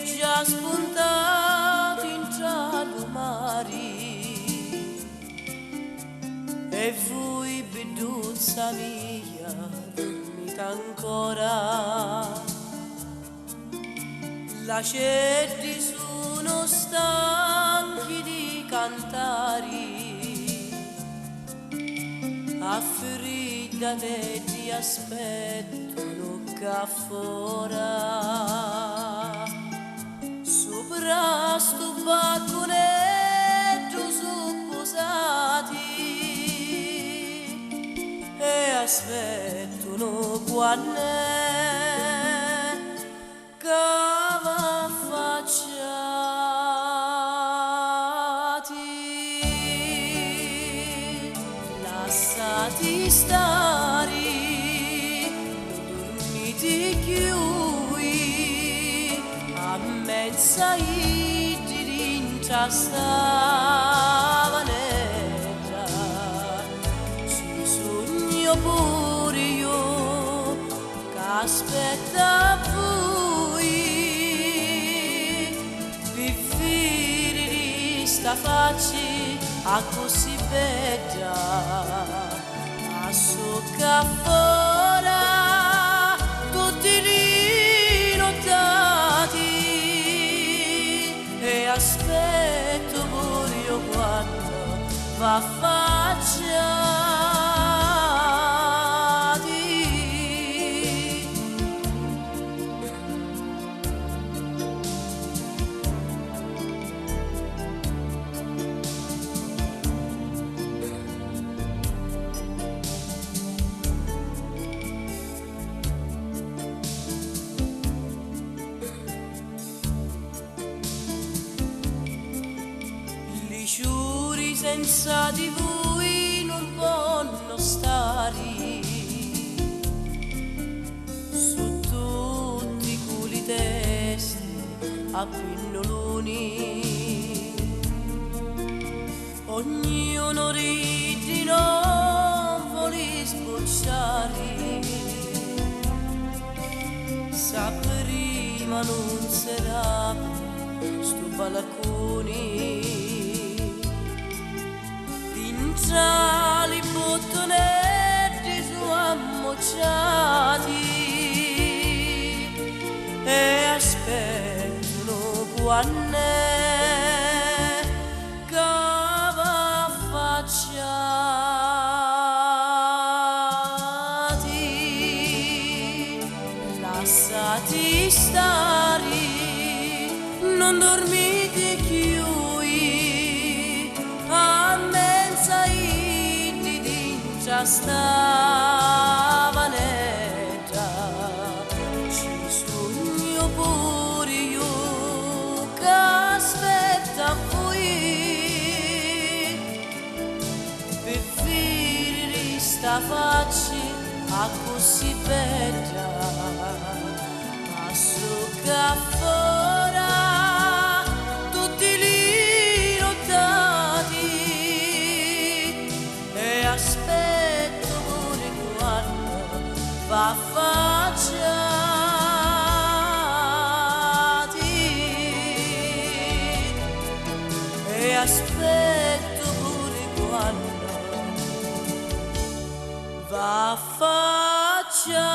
già spuntato in tra lumari e voi beduzza mia dormite ancora, la certi sono stanchi di cantare, a ferita te ti aspettano qua fuori, sopra sto balconetto su posati e aspettano quando cava affacciati, lasciati stare, dormiti chiui, a mezza di rintra stavanetta, ci sogno pure io che aspetta voi, vivere di sta faccia a così bella, a socca fora tutti i notati e aspetto pure io quando va affacciati. Giuri senza di voi non possono stare, su tutti i culi testi a pinnoloni, ognuno ride non vuole sbocciare, sa prima non sarà sto balconi, tra i bottonetti su ammocciati e aspettano quando cava affacciati, lasciati stare, non dormite chiui, a mezza di dintra stavanetta, ci sogno pure io che aspetta voi, per vivere sta faccia a così bella, a socca fora tutti i notati e aspetto pure quando va affacciati e aspetto pure quando va affacciati.